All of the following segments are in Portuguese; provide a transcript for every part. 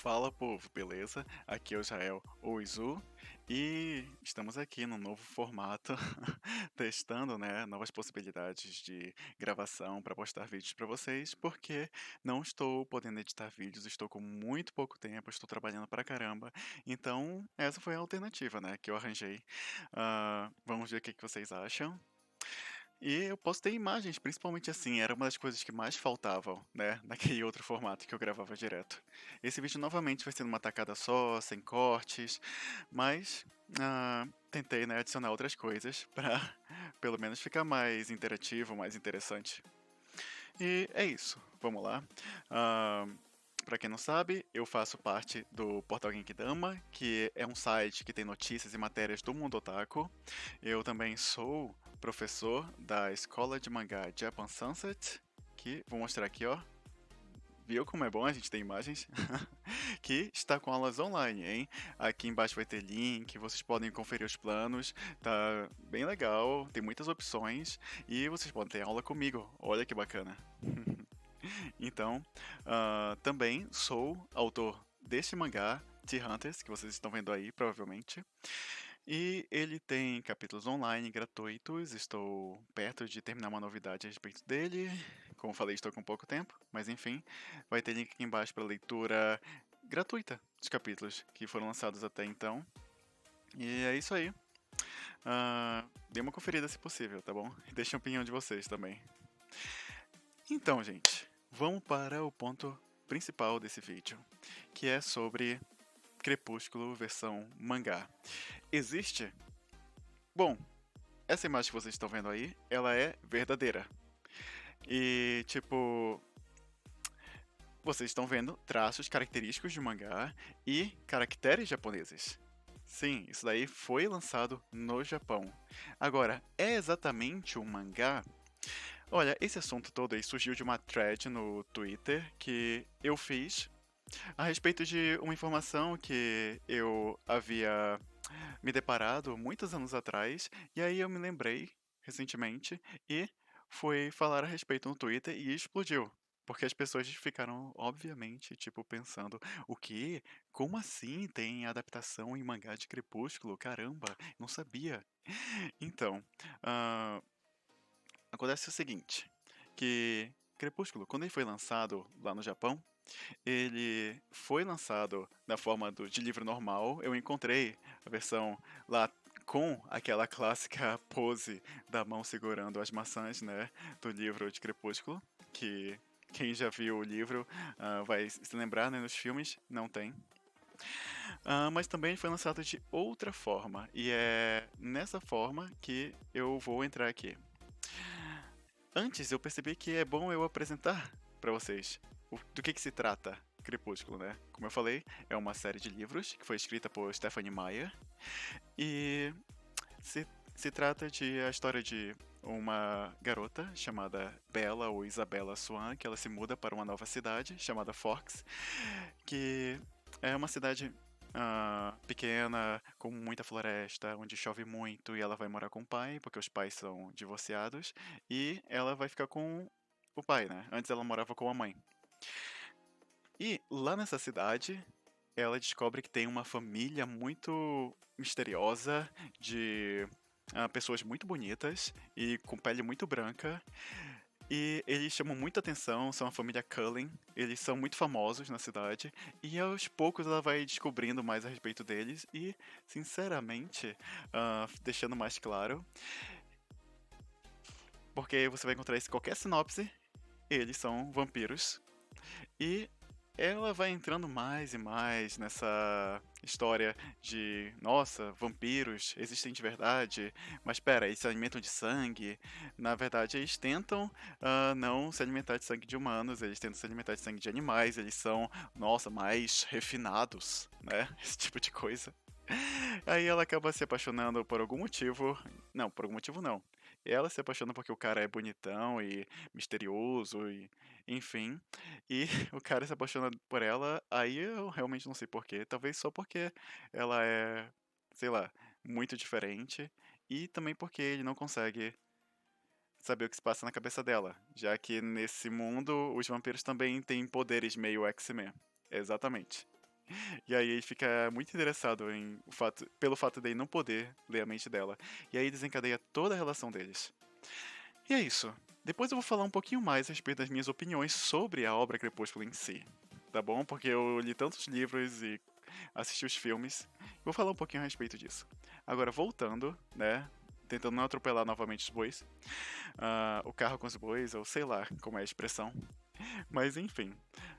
Fala povo, beleza? Aqui é o Jael Oizu e estamos aqui no novo formato, testando, né, novas possibilidades de gravação para postar vídeos para vocês, porque não estou podendo editar vídeos, estou com muito pouco tempo, estou trabalhando pra caramba, então essa foi a alternativa, né, que eu arranjei. Vamos ver o que que vocês acham. E eu posso ter imagens, principalmente assim, era uma das coisas que mais faltavam, né, naquele outro formato que eu gravava direto. Esse vídeo novamente vai ser numa tacada só, sem cortes, mas tentei, né, adicionar outras coisas pra pelo menos ficar mais interativo, mais interessante. E é isso, vamos lá. Ah, Pra quem não sabe, eu faço parte do Portal Genkidama, que é um site que tem notícias e matérias do mundo otaku. Eu também sou professor da escola de mangá Japan Sunset, que vou mostrar aqui, ó. Viu como é bom a gente ter imagens? Que está com aulas online, hein? Aqui embaixo vai ter link, vocês podem conferir os planos, tá bem legal, tem muitas opções e vocês podem ter aula comigo. Olha que bacana. Então, também sou autor deste mangá, T-Hunters, que vocês estão vendo aí, provavelmente. E ele tem capítulos online gratuitos. Estou perto de terminar uma novidade a respeito dele. Como falei, estou com pouco tempo, mas enfim, vai ter link aqui embaixo para leitura gratuita dos capítulos que foram lançados até então. E é isso aí. Dê uma conferida se possível, tá bom? E deixe a opinião de vocês também. Então, gente, vamos para o ponto principal desse vídeo, que é sobre Crepúsculo versão mangá. Existe? Bom, essa imagem que vocês estão vendo aí, ela é verdadeira. E, tipo, vocês estão vendo traços característicos de mangá e caracteres japoneses. Sim, isso daí foi lançado no Japão. Agora, é exatamente um mangá? Olha, esse assunto todo aí surgiu de uma thread no Twitter que eu fiz a respeito de uma informação que eu havia me deparado muitos anos atrás, e aí eu me lembrei recentemente e fui falar a respeito no Twitter e explodiu. Porque as pessoas ficaram, obviamente, tipo, pensando, o quê? Como assim tem adaptação em mangá de Crepúsculo? Caramba, não sabia. Então, ah, acontece o seguinte, que Crepúsculo, quando ele foi lançado lá no Japão, ele foi lançado na forma de livro normal. Eu encontrei a versão lá com aquela clássica pose da mão segurando as maçãs, né, do livro de Crepúsculo, que quem já viu o livro vai se lembrar, né, nos filmes, não tem. Mas também foi lançado de outra forma, e é nessa forma que eu vou entrar aqui. Antes, eu percebi que é bom eu apresentar para vocês do que se trata Crepúsculo, né? Como eu falei, é uma série de livros que foi escrita por Stephanie Meyer e se, se trata de a história de uma garota chamada Bella ou Isabella Swan, que ela se muda para uma nova cidade chamada Forks, que é uma cidade pequena, com muita floresta, onde chove muito, e ela vai morar com o pai, porque os pais são divorciados, e ela vai ficar com o pai, né? Antes ela morava com a mãe. E lá nessa cidade, ela descobre que tem uma família muito misteriosa de pessoas muito bonitas e com pele muito branca. E eles chamam muita atenção, são a família Cullen, eles são muito famosos na cidade, e aos poucos ela vai descobrindo mais a respeito deles, e, sinceramente, deixando mais claro, porque você vai encontrar isso em qualquer sinopse, eles são vampiros, e ela vai entrando mais e mais nessa história de, nossa, vampiros existem de verdade, mas pera, eles se alimentam de sangue. Na verdade, eles tentam não se alimentar de sangue de humanos, eles tentam se alimentar de sangue de animais, eles são, nossa, mais refinados, né? Esse tipo de coisa. Aí ela acaba se apaixonando por algum motivo. Não, por algum motivo não. Ela se apaixona porque o cara é bonitão e misterioso e enfim. E o cara se apaixona por ela, aí eu realmente não sei porquê. Talvez só porque ela é, sei lá, muito diferente. E também porque ele não consegue saber o que se passa na cabeça dela. Já que nesse mundo os vampiros também têm poderes meio X-Men. Exatamente. E aí ele fica muito interessado pelo fato dele não poder ler a mente dela. E aí desencadeia toda a relação deles. E é isso. Depois eu vou falar um pouquinho mais a respeito das minhas opiniões sobre a obra Crepúsculo em si. Tá bom? Porque eu li tantos livros e assisti os filmes. Vou falar um pouquinho a respeito disso. Agora, voltando, né? Tentando não atropelar novamente os bois. O carro com os bois, ou sei lá como é a expressão. Mas enfim.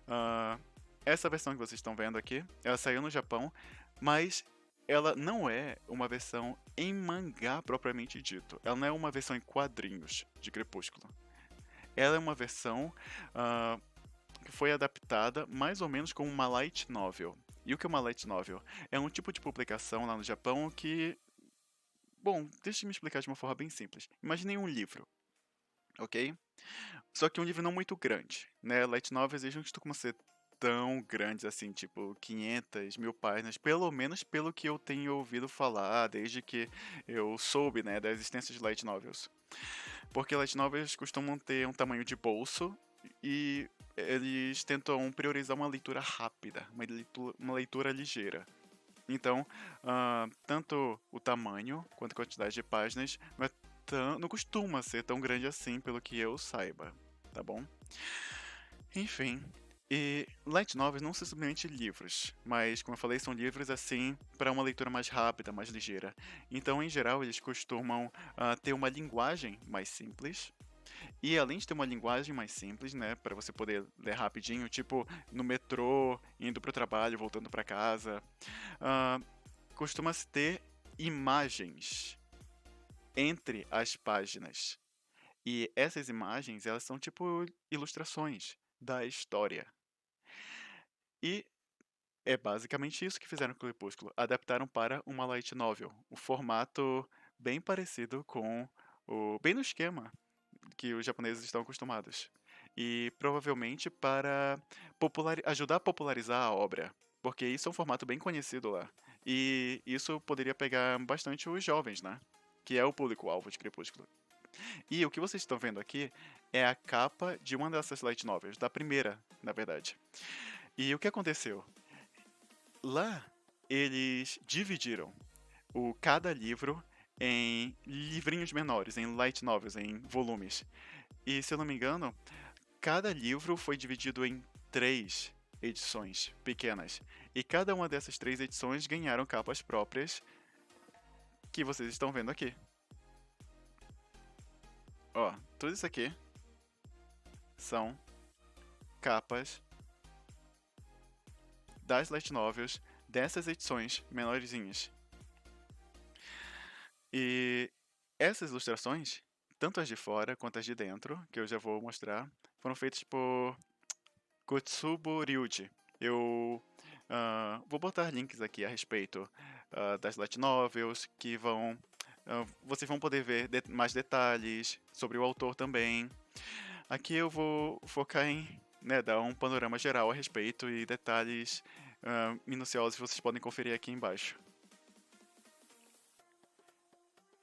ah, Essa versão que vocês estão vendo aqui, ela saiu no Japão, mas ela não é uma versão em mangá propriamente dito. Ela não é uma versão em quadrinhos de Crepúsculo. Ela é uma versão ah, que foi adaptada mais ou menos como uma light novel. E o que é uma light novel? É um tipo de publicação lá no Japão que. Bom, deixa eu me explicar de uma forma bem simples. Imaginem um livro, ok? Só que um livro não muito grande, né? Light novels eles não costumam ser tão grandes assim, tipo 500 mil páginas, pelo menos pelo que eu tenho ouvido falar desde que eu soube, né, da existência de light novels. Porque light novels costumam ter um tamanho de bolso e eles tentam priorizar uma leitura rápida, uma leitura ligeira. Então, tanto o tamanho quanto a quantidade de páginas não costuma ser tão grande assim, pelo que eu saiba, tá bom? Enfim, e light novels não são simplesmente livros, mas, como eu falei, são livros assim para uma leitura mais rápida, mais ligeira. Então, em geral, eles costumam ter uma linguagem mais simples. E além de ter uma linguagem mais simples, né, para você poder ler rapidinho, tipo no metrô, indo pro trabalho, voltando para casa, ah, costuma-se ter imagens entre as páginas. E essas imagens, elas são tipo ilustrações da história. E é basicamente isso que fizeram com o Crepúsculo. Adaptaram para uma light novel. Um formato bem parecido com bem no esquema que os japoneses estão acostumados. E provavelmente para ajudar a popularizar a obra. Porque isso é um formato bem conhecido lá. E isso poderia pegar bastante os jovens, né? Que é o público-alvo de Crepúsculo. E o que vocês estão vendo aqui é a capa de uma dessas light novels, da primeira, na verdade. E o que aconteceu? Lá, eles dividiram cada livro em livrinhos menores, em light novels, em volumes. E, se eu não me engano, cada livro foi dividido em 3 edições pequenas. E cada uma dessas 3 edições ganharam capas próprias que vocês estão vendo aqui. Ó, tudo isso aqui são capas das light novels dessas edições menorzinhas. E essas ilustrações, tanto as de fora quanto as de dentro, que eu já vou mostrar, foram feitas por Kotsubo Ryuji. Eu vou botar links aqui a respeito das light novels, que vocês vão poder ver mais detalhes sobre o autor também. Aqui eu vou focar em dar um panorama geral a respeito e detalhes minuciosos vocês podem conferir aqui embaixo.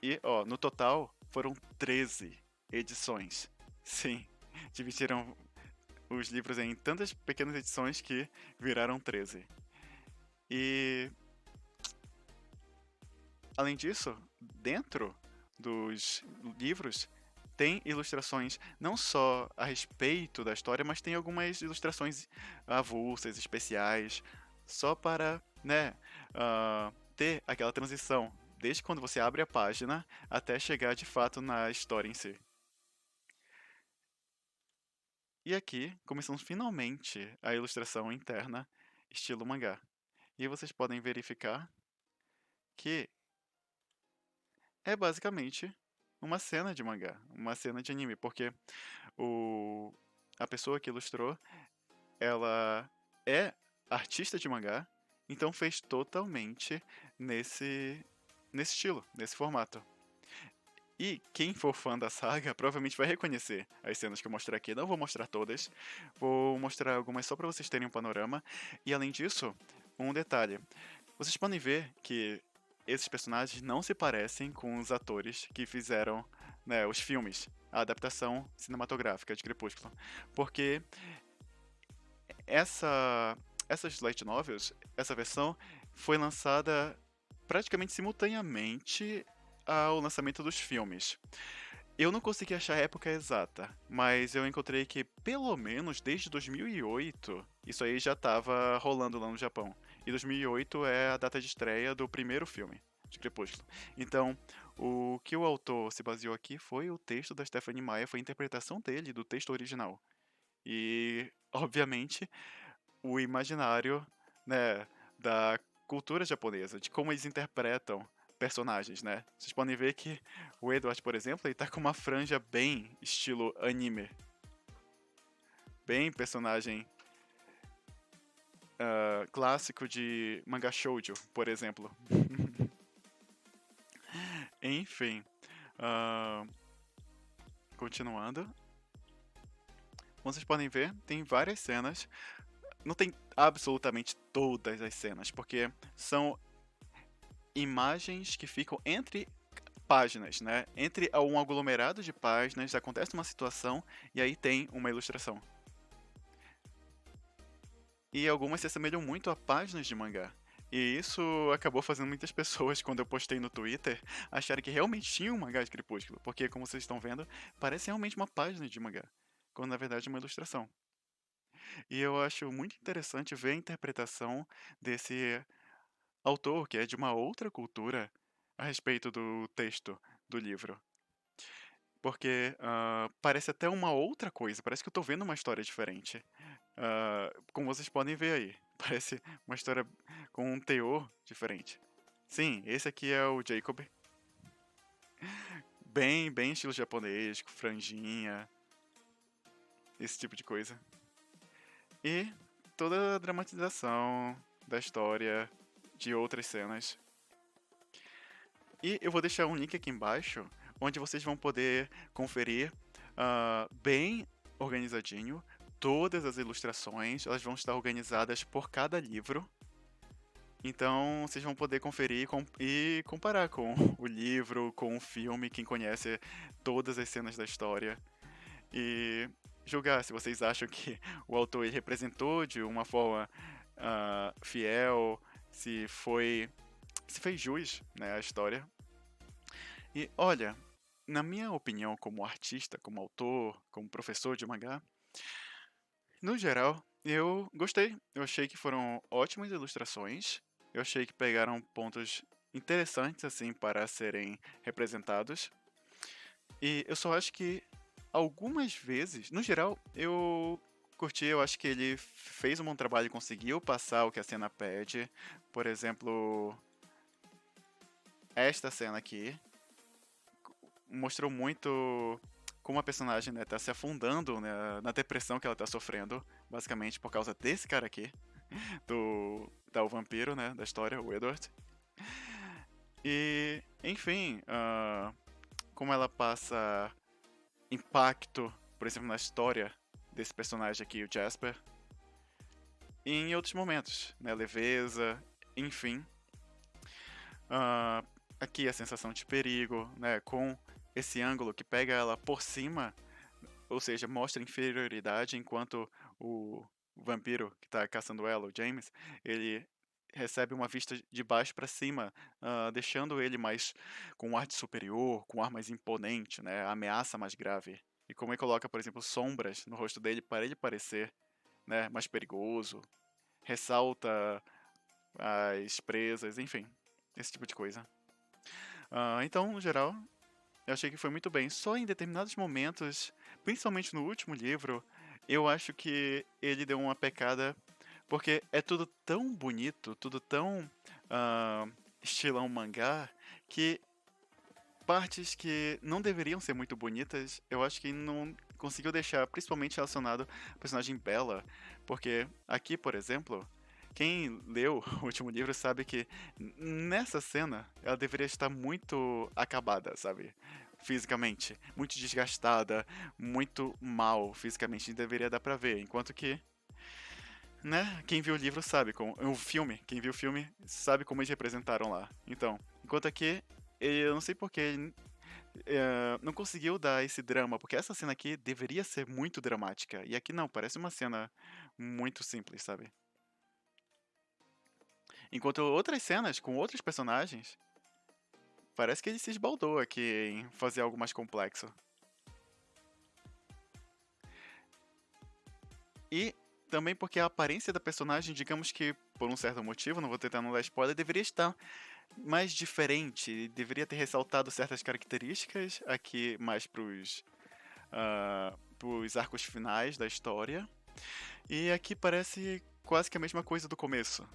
E, ó, no total foram 13 edições. Sim, dividiram os livros em tantas pequenas edições que viraram 13. E, além disso, dentro dos livros tem ilustrações não só a respeito da história, mas tem algumas ilustrações avulsas, especiais, só para, ter aquela transição, desde quando você abre a página até chegar de fato na história em si. E aqui começamos finalmente a ilustração interna, estilo mangá. E vocês podem verificar que é basicamente uma cena de mangá, uma cena de anime, porque o, a pessoa que ilustrou, ela é artista de mangá, então fez totalmente nesse estilo, nesse formato. E quem for fã da saga provavelmente vai reconhecer as cenas que eu mostrei aqui. Não vou mostrar todas, vou mostrar algumas só para vocês terem um panorama. E além disso, um detalhe: vocês podem ver que esses personagens não se parecem com os atores que fizeram, né, os filmes, a adaptação cinematográfica de Crepúsculo, porque essa essas light novels, essa versão foi lançada praticamente simultaneamente ao lançamento dos filmes. Eu não consegui achar a época exata, mas eu encontrei que pelo menos desde 2008 isso aí já estava rolando lá no Japão. E 2008 é a data de estreia do primeiro filme de Crepúsculo. Então, o que o autor se baseou aqui foi o texto da Stephanie Meyer, foi a interpretação dele do texto original. E, obviamente, o imaginário, né, da cultura japonesa, de como eles interpretam personagens, né? Vocês podem ver que o Edward, por exemplo, ele tá com uma franja bem estilo anime, bem personagem clássico de manga shoujo, por exemplo. Enfim, ah, continuando, como vocês podem ver, tem várias cenas. Não tem absolutamente todas as cenas, porque são imagens que ficam entre páginas, né? Entre um aglomerado de páginas, acontece uma situação e aí tem uma ilustração. E algumas se assemelham muito a páginas de mangá. E isso acabou fazendo muitas pessoas, quando eu postei no Twitter, acharem que realmente tinha um mangá de Crepúsculo. Porque, como vocês estão vendo, parece realmente uma página de mangá. Quando na verdade é uma ilustração. E eu acho muito interessante ver a interpretação desse autor, que é de uma outra cultura, a respeito do texto do livro. Porque parece até uma outra coisa, parece que eu tô vendo uma história diferente. Como vocês podem ver aí, parece uma história com um teor diferente. Sim, esse aqui é o Jacob, bem estilo japonês, com franjinha, esse tipo de coisa. E toda a dramatização da história, de outras cenas. E eu vou deixar um link aqui embaixo, onde vocês vão poder conferir bem organizadinho todas as ilustrações. Elas vão estar organizadas por cada livro. Então vocês vão poder conferir e comparar com o livro, com o filme, quem conhece todas as cenas da história. E julgar se vocês acham que o autor ele representou de uma forma fiel, se fez jus, né, à história. E olha, na minha opinião, como artista, como autor, como professor de mangá, no geral, eu gostei. Eu achei que foram ótimas ilustrações. Eu achei que pegaram pontos interessantes assim para serem representados. E eu só acho que algumas vezes, no geral, eu curti, eu acho que ele fez um bom trabalho e conseguiu passar o que a cena pede. Por exemplo, esta cena aqui mostrou muito como a personagem, né, tá se afundando, né, na depressão que ela tá sofrendo, basicamente por causa desse cara aqui, o vampiro, né, da história, o Edward. E, enfim, como ela passa impacto, por exemplo, na história desse personagem aqui, o Jasper, e em outros momentos, né, leveza, enfim. Ah, aqui a sensação de perigo, né, com esse ângulo que pega ela por cima, ou seja, mostra inferioridade, enquanto o vampiro que está caçando ela, o James, ele recebe uma vista de baixo para cima, deixando ele mais com um ar de superior, com um ar mais imponente, né, a ameaça mais grave. E como ele coloca, por exemplo, sombras no rosto dele para ele parecer, né, mais perigoso, ressalta as presas, enfim, esse tipo de coisa. Então, no geral, eu achei que foi muito bem. Só em determinados momentos, principalmente no último livro, eu acho que ele deu uma pecada, porque é tudo tão bonito, tudo tão estilão mangá, que partes que não deveriam ser muito bonitas, eu acho que não conseguiu deixar, principalmente relacionado ao personagem Bella, porque aqui, por exemplo, quem leu o último livro sabe que nessa cena ela deveria estar muito acabada, sabe? Fisicamente, muito desgastada, muito mal fisicamente, deveria dar pra ver, enquanto que, né, quem viu o livro sabe, o filme, quem viu o filme sabe como eles representaram lá. Então, enquanto aqui, eu não sei porque ele não conseguiu dar esse drama, porque essa cena aqui deveria ser muito dramática, e aqui não, parece uma cena muito simples, sabe? Enquanto outras cenas com outros personagens, parece que ele se esbaldou aqui em fazer algo mais complexo. E também porque a aparência da personagem, digamos que por um certo motivo, não vou tentar não dar spoiler, deveria estar mais diferente, deveria ter ressaltado certas características aqui mais pros arcos finais da história. E aqui parece quase que a mesma coisa do começo,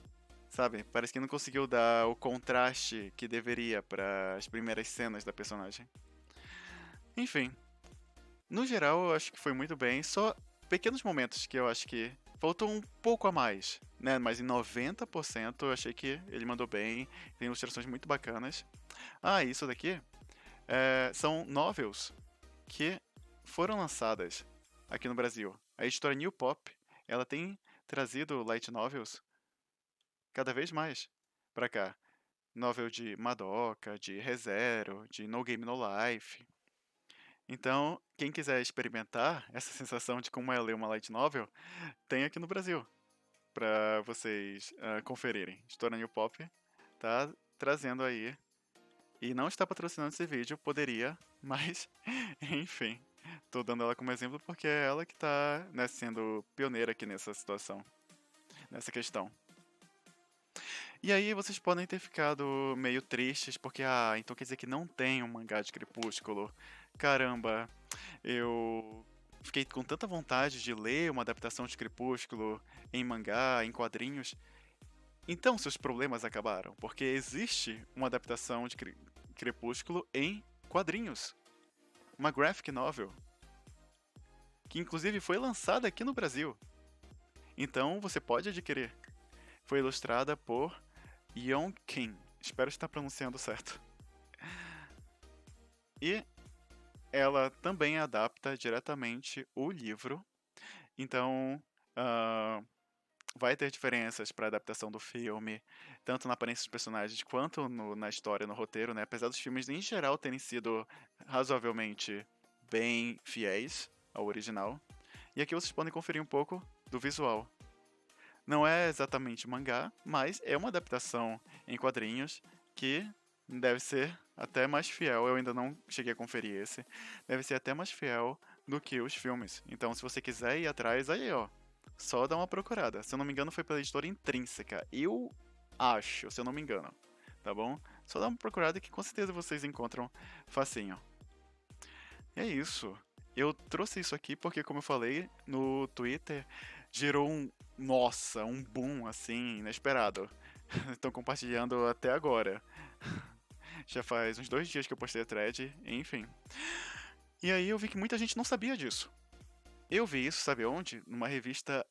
sabe? Parece que não conseguiu dar o contraste que deveria para as primeiras cenas da personagem. Enfim, no geral eu acho que foi muito bem, só pequenos momentos que eu acho que faltou um pouco a mais, né? Mas em 90% eu achei que ele mandou bem, tem ilustrações muito bacanas. Ah, isso daqui são novels que foram lançadas aqui no Brasil. A editora New Pop, ela tem trazido light novels cada vez mais pra cá. Novel de Madoka, de ReZero, de No Game No Life. Então, quem quiser experimentar essa sensação de como é ler uma light novel, tem aqui no Brasil pra vocês conferirem. Editora New Pop tá trazendo aí e não está patrocinando esse vídeo, poderia, mas enfim, tô dando ela como exemplo porque é ela que tá, né, sendo pioneira aqui nessa situação, nessa questão. E aí vocês podem ter ficado meio tristes porque, então quer dizer que não tem um mangá de Crepúsculo. Caramba, eu fiquei com tanta vontade de ler uma adaptação de Crepúsculo em mangá, em quadrinhos. Então seus problemas acabaram, porque existe uma adaptação de Crepúsculo em quadrinhos. Uma graphic novel, que inclusive foi lançada aqui no Brasil. Então você pode adquirir. Foi ilustrada por Yeon Kim. Espero estar pronunciando certo. E ela também adapta diretamente o livro. Então, vai ter diferenças para a adaptação do filme, tanto na aparência dos personagens quanto na história, no roteiro, né? Apesar dos filmes em geral terem sido razoavelmente bem fiéis ao original. E aqui vocês podem conferir um pouco do visual. Não é exatamente mangá, mas é uma adaptação em quadrinhos que deve ser até mais fiel. Eu ainda não cheguei a conferir esse. Deve ser até mais fiel do que os filmes. Então, se você quiser ir atrás, aí ó, só dá uma procurada. Se eu não me engano, foi pela editora Intrínseca. Eu acho, se eu não me engano. Tá bom? Só dá uma procurada que com certeza vocês encontram facinho. E é isso. Eu trouxe isso aqui porque, como eu falei, no Twitter gerou nossa, um boom assim, inesperado. Estão compartilhando até agora. Já faz uns 2 dias que eu postei a thread, enfim. E aí eu vi que muita gente não sabia disso. Eu vi isso, sabe onde? Numa revista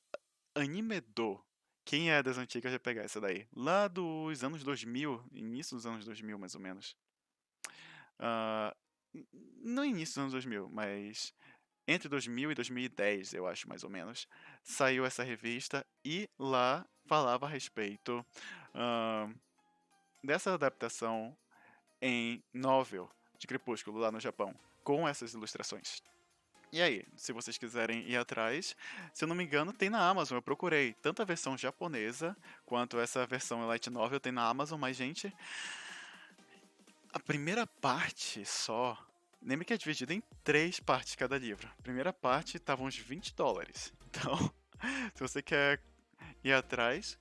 Animedo. Quem é das antigas vai pegar essa daí. Lá dos anos 2000, início dos anos 2000 mais ou menos. Ah, no início dos anos 2000, mas entre 2000 e 2010, eu acho mais ou menos, saiu essa revista e lá falava a respeito ah, dessa adaptação em novel de Crepúsculo lá no Japão, com essas ilustrações. E aí, se vocês quiserem ir atrás, se eu não me engano, tem na Amazon. Eu procurei tanto a versão japonesa quanto essa versão light novel tem na Amazon, mas gente, a primeira parte só. Lembra que é dividido em 3 partes cada livro. A primeira parte tava uns US$ 20. Então, se você quer ir atrás,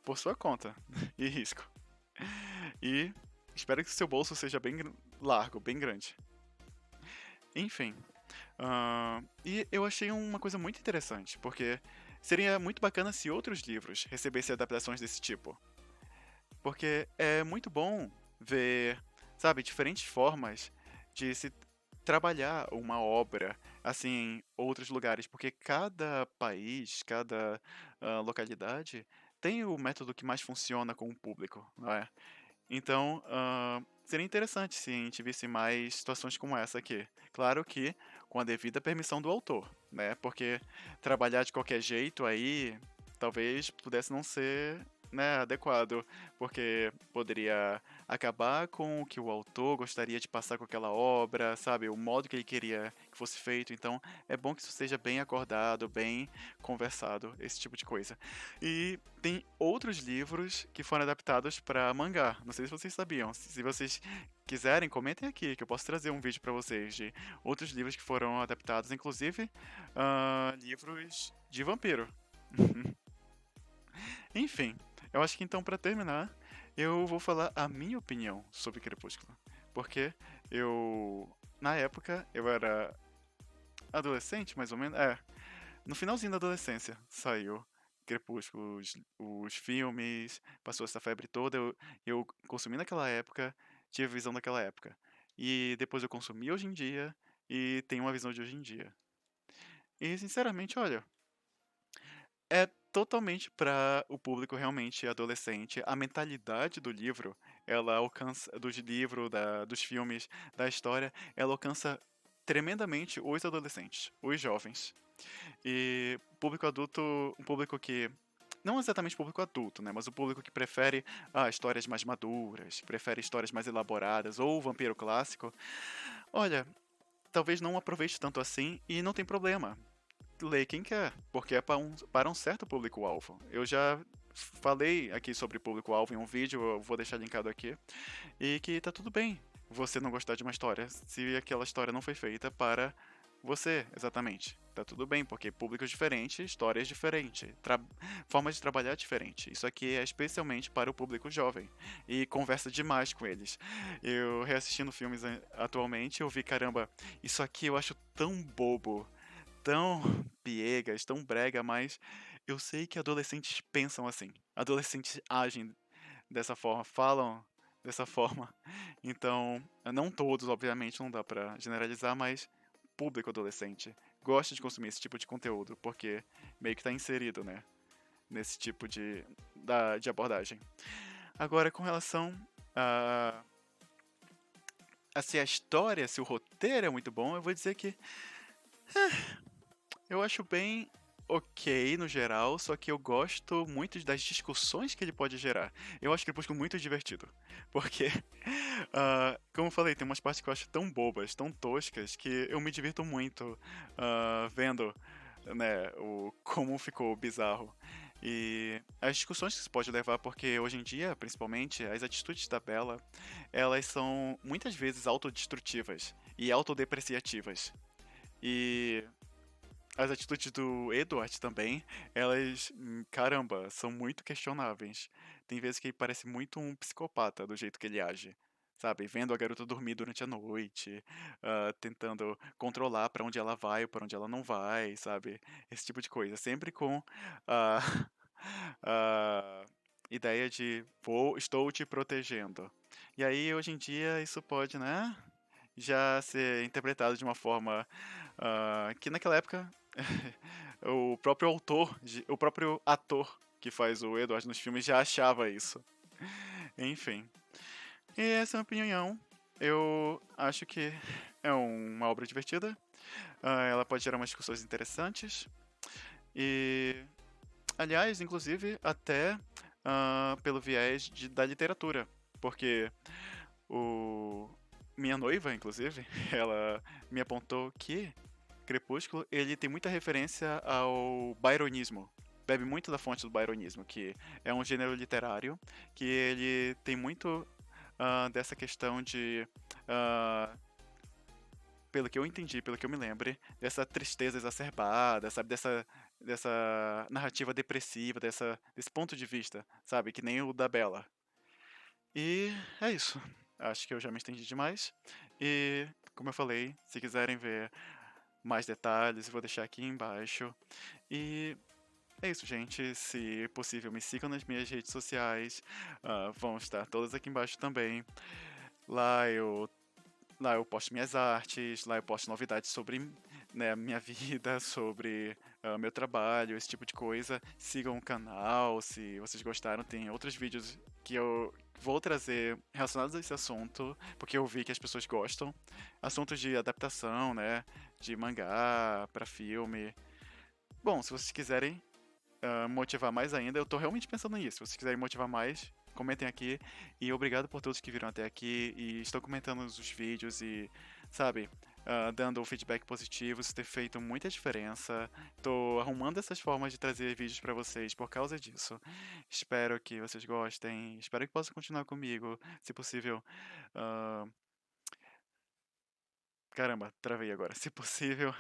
por sua conta e risco. E espero que o seu bolso seja bem largo, bem grande. Enfim. E eu achei uma coisa muito interessante, porque seria muito bacana se outros livros recebessem adaptações desse tipo. Porque é muito bom ver, sabe, diferentes formas de se trabalhar uma obra assim em outros lugares, porque cada país, cada localidade tem o método que mais funciona com o público, não é? Então, seria interessante se a gente visse mais situações como essa aqui. Claro que com a devida permissão do autor, né? Porque trabalhar de qualquer jeito aí talvez pudesse não ser né, adequado, porque poderia acabar com o que o autor gostaria de passar com aquela obra, sabe, o modo que ele queria que fosse feito. Então, é bom que isso seja bem acordado, bem conversado, esse tipo de coisa. E tem outros livros que foram adaptados para mangá. Não sei se vocês sabiam. Se vocês quiserem, comentem aqui, que eu posso trazer um vídeo para vocês de outros livros que foram adaptados, inclusive livros de vampiro. Enfim, eu acho que então para terminar, eu vou falar a minha opinião sobre Crepúsculo. Porque na época, eu era adolescente, mais ou menos. No finalzinho da adolescência saiu Crepúsculo, os filmes, passou essa febre toda. Eu consumi naquela época, tive a visão daquela época. E depois eu consumi hoje em dia e tenho uma visão de hoje em dia. E sinceramente, olha, é totalmente para o público realmente adolescente. A mentalidade do livro, ela alcança, dos filmes, da história, ela alcança tremendamente os adolescentes, os jovens. E público adulto, um público que não exatamente público adulto, né, mas o público que prefere histórias mais maduras, prefere histórias mais elaboradas ou o vampiro clássico. Olha, talvez não aproveite tanto assim e não tem problema, lê quem quer, porque é para um certo público-alvo. Eu já falei aqui sobre público-alvo em um vídeo, eu vou deixar linkado aqui, e que tá tudo bem você não gostar de uma história, se aquela história não foi feita para você, exatamente. Tá tudo bem, porque públicos diferentes, histórias diferentes, formas de trabalhar diferente. Isso aqui é especialmente para o público jovem e conversa demais com eles. Eu reassistindo filmes atualmente, eu vi, caramba, isso aqui eu acho tão bobo, tão piegas, tão brega, mas eu sei que adolescentes pensam assim. Adolescentes agem dessa forma, falam dessa forma. Então, não todos, obviamente, não dá pra generalizar, mas público adolescente gosta de consumir esse tipo de conteúdo, porque meio que tá inserido, né, nesse tipo de abordagem. Agora, com relação a, se a história, se o roteiro é muito bom, eu vou dizer que eu acho bem ok no geral, só que eu gosto muito das discussões que ele pode gerar. Eu acho Crepúsculo muito divertido, porque, como eu falei, tem umas partes que eu acho tão bobas, tão toscas, que eu me divirto muito vendo, né, como ficou bizarro. E as discussões que isso pode levar, porque hoje em dia, principalmente, as atitudes da Bella, elas são muitas vezes autodestrutivas e autodepreciativas. E as atitudes do Edward também, elas, caramba, são muito questionáveis. Tem vezes que ele parece muito um psicopata do jeito que ele age. Sabe, vendo a garota dormir durante a noite, tentando controlar pra onde ela vai ou pra onde ela não vai, sabe? Esse tipo de coisa. Sempre com a, a ideia de estou te protegendo. E aí, hoje em dia, isso pode, né, já ser interpretado de uma forma que naquela época o próprio ator que faz o Edward nos filmes já achava isso. Enfim. E essa é a minha opinião. Eu acho que é uma obra divertida. Ela pode gerar umas discussões interessantes. E, aliás, inclusive, até pelo viés da literatura. Porque o minha noiva, inclusive, ela me apontou que Crepúsculo, ele tem muita referência ao byronismo. Bebe muito da fonte do byronismo, que é um gênero literário que ele tem muito dessa questão de, ah, pelo que eu entendi, pelo que eu me lembre, dessa tristeza exacerbada, sabe, dessa narrativa depressiva, desse ponto de vista, sabe, que nem o da Bella. E é isso. Acho que eu já me estendi demais. E, como eu falei, se quiserem ver mais detalhes, eu vou deixar aqui embaixo. E é isso, gente. Se possível, me sigam nas minhas redes sociais. Vão estar todas aqui embaixo também. Lá eu, lá eu posto minhas artes, lá eu posto novidades sobre, né, minha vida, sobre meu trabalho, esse tipo de coisa. Sigam o canal, se vocês gostaram, tem outros vídeos que eu vou trazer relacionados a esse assunto, porque eu vi que as pessoas gostam. Assuntos de adaptação, né, de mangá para filme. Bom, se vocês quiserem, motivar mais ainda, eu tô realmente pensando nisso. Se vocês quiserem motivar mais, comentem aqui. E obrigado por todos que viram até aqui e estão comentando os vídeos e, sabe, dando feedback positivo. Isso tem feito muita diferença. Tô arrumando essas formas de trazer vídeos pra vocês por causa disso. Espero que vocês gostem. Espero que possam continuar comigo, se possível. ah, Caramba, travei agora. Se possível,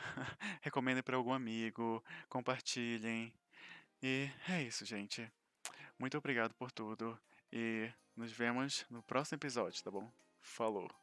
recomendem para algum amigo, compartilhem. E é isso, gente. Muito obrigado por tudo e nos vemos no próximo episódio, tá bom? Falou!